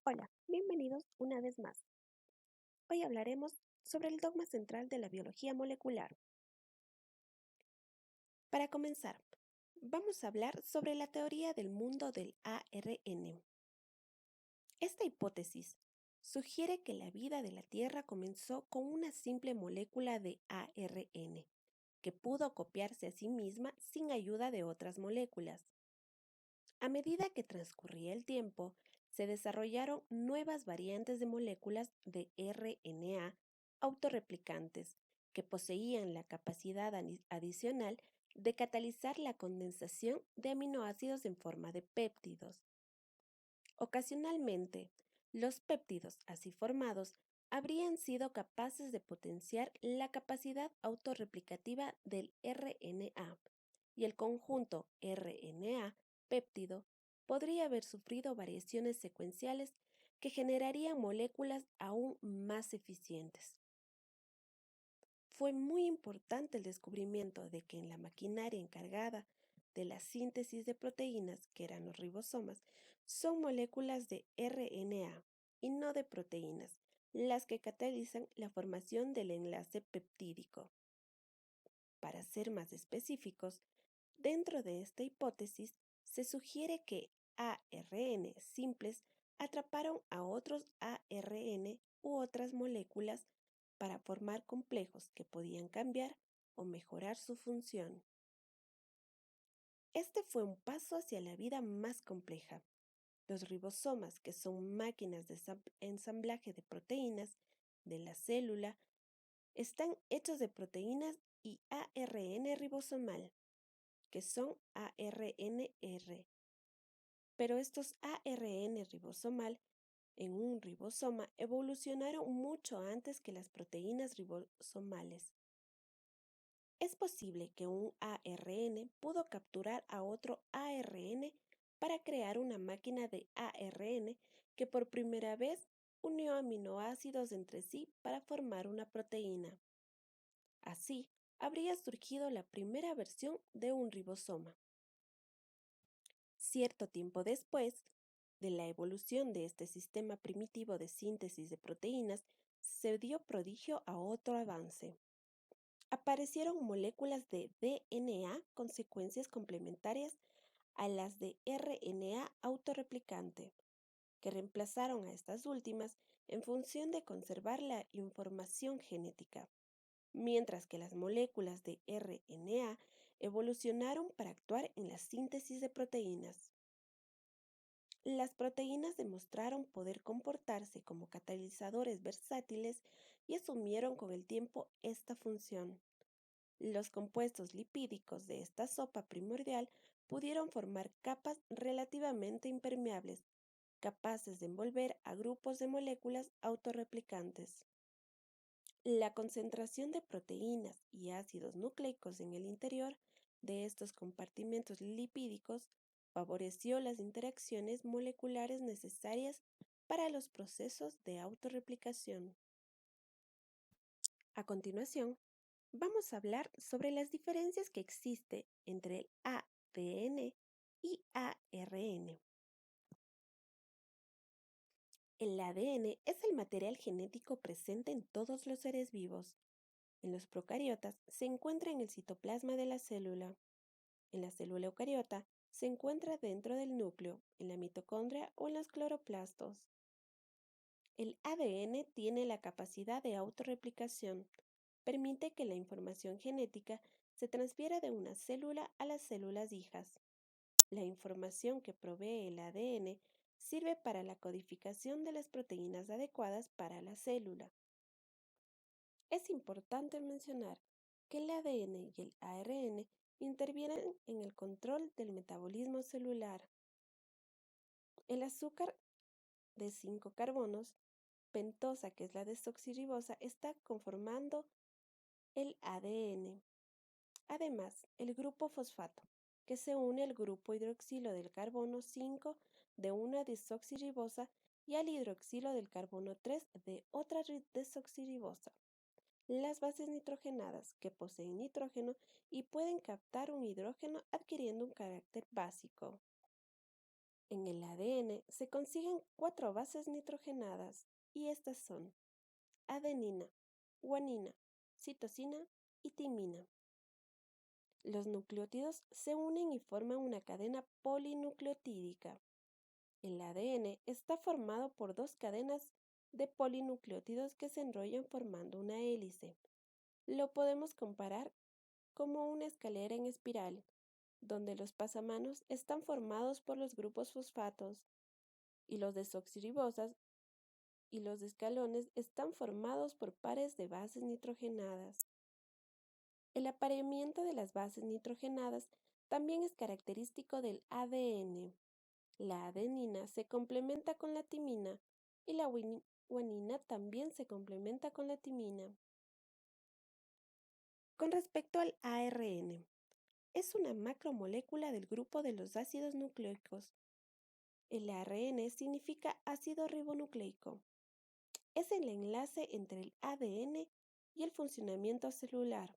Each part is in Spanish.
Hola, bienvenidos una vez más. Hoy hablaremos sobre el dogma central de la biología molecular. Para comenzar, vamos a hablar sobre la teoría del mundo del ARN. Esta hipótesis sugiere que la vida de la Tierra comenzó con una simple molécula de ARN, que pudo copiarse a sí misma sin ayuda de otras moléculas. A medida que transcurría el tiempo, se desarrollaron nuevas variantes de moléculas de RNA autorreplicantes que poseían la capacidad adicional de catalizar la condensación de aminoácidos en forma de péptidos. Ocasionalmente, los péptidos así formados habrían sido capaces de potenciar la capacidad autorreplicativa del RNA, y el conjunto RNA-péptido podría haber sufrido variaciones secuenciales que generarían moléculas aún más eficientes. Fue muy importante el descubrimiento de que en la maquinaria encargada de la síntesis de proteínas, que eran los ribosomas, son moléculas de RNA y no de proteínas, las que catalizan la formación del enlace peptídico. Para ser más específicos, dentro de esta hipótesis se sugiere que ARN simples atraparon a otros ARN u otras moléculas para formar complejos que podían cambiar o mejorar su función. Este fue un paso hacia la vida más compleja. Los ribosomas, que son máquinas de ensamblaje de proteínas de la célula, están hechos de proteínas y ARN ribosomal, que son ARNR. Pero estos ARN ribosomal en un ribosoma evolucionaron mucho antes que las proteínas ribosomales. Es posible que un ARN pudo capturar a otro ARN para crear una máquina de ARN que por primera vez unió aminoácidos entre sí para formar una proteína. Así, habría surgido la primera versión de un ribosoma. Cierto tiempo después de la evolución de este sistema primitivo de síntesis de proteínas, se dio prodigio a otro avance. Aparecieron moléculas de DNA con secuencias complementarias a las de RNA autorreplicante, que reemplazaron a estas últimas en función de conservar la información genética, mientras que las moléculas de RNA evolucionaron para actuar en la síntesis de proteínas. Las proteínas demostraron poder comportarse como catalizadores versátiles y asumieron con el tiempo esta función. Los compuestos lipídicos de esta sopa primordial pudieron formar capas relativamente impermeables, capaces de envolver a grupos de moléculas autorreplicantes. La concentración de proteínas y ácidos nucleicos en el interior de estos compartimentos lipídicos favoreció las interacciones moleculares necesarias para los procesos de autorreplicación. A continuación, vamos a hablar sobre las diferencias que existen entre el ADN y ARN. El ADN es el material genético presente en todos los seres vivos. En los procariotas se encuentra en el citoplasma de la célula. En la célula eucariota se encuentra dentro del núcleo, en la mitocondria o en los cloroplastos. El ADN tiene la capacidad de autorreplicación. Permite que la información genética se transfiera de una célula a las células hijas. La información que provee el ADN sirve para la codificación de las proteínas adecuadas para la célula. Es importante mencionar que el ADN y el ARN intervienen en el control del metabolismo celular. El azúcar de 5 carbonos, pentosa, que es la desoxirribosa, está conformando el ADN. Además, el grupo fosfato, que se une al grupo hidroxilo del carbono 5 de una desoxirribosa y al hidroxilo del carbono 3 de otra desoxirribosa. Las bases nitrogenadas, que poseen nitrógeno y pueden captar un hidrógeno adquiriendo un carácter básico. En el ADN se consiguen 4 bases nitrogenadas y estas son adenina, guanina, citosina y timina. Los nucleótidos se unen y forman una cadena polinucleotídica. El ADN está formado por 2 cadenas de polinucleótidos que se enrollan formando una hélice. Lo podemos comparar como una escalera en espiral, donde los pasamanos están formados por los grupos fosfatos y los desoxirribosas y los escalones están formados por pares de bases nitrogenadas. El apareamiento de las bases nitrogenadas también es característico del ADN. La adenina se complementa con la timina y la guanina también se complementa con la timina. Con respecto al ARN, es una macromolécula del grupo de los ácidos nucleicos. El ARN significa ácido ribonucleico. Es el enlace entre el ADN y el funcionamiento celular.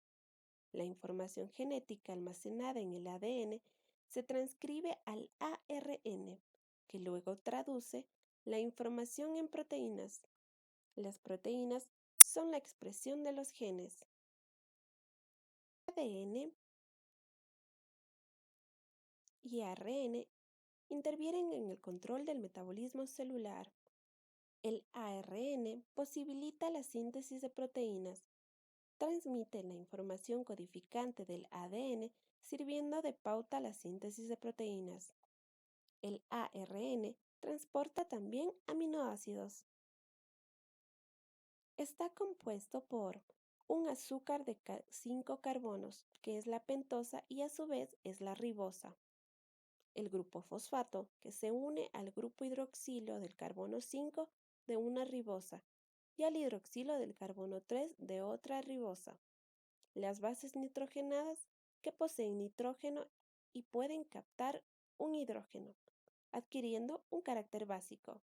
La información genética almacenada en el ADN se transcribe al ARN, que luego traduce la información en proteínas. Las proteínas son la expresión de los genes. ADN y ARN intervienen en el control del metabolismo celular. El ARN posibilita la síntesis de proteínas, transmite la información codificante del ADN sirviendo de pauta a la síntesis de proteínas. El ARN transporta también aminoácidos. Está compuesto por un azúcar de 5 carbonos, que es la pentosa y a su vez es la ribosa. El grupo fosfato, que se une al grupo hidroxilo del carbono 5 de una ribosa y al hidroxilo del carbono 3 de otra ribosa. Las bases nitrogenadas, que poseen nitrógeno y pueden captar un hidrógeno, adquiriendo un carácter básico.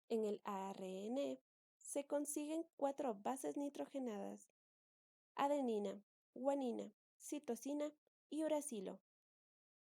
En el ARN se consiguen 4 bases nitrogenadas: adenina, guanina, citosina y uracilo.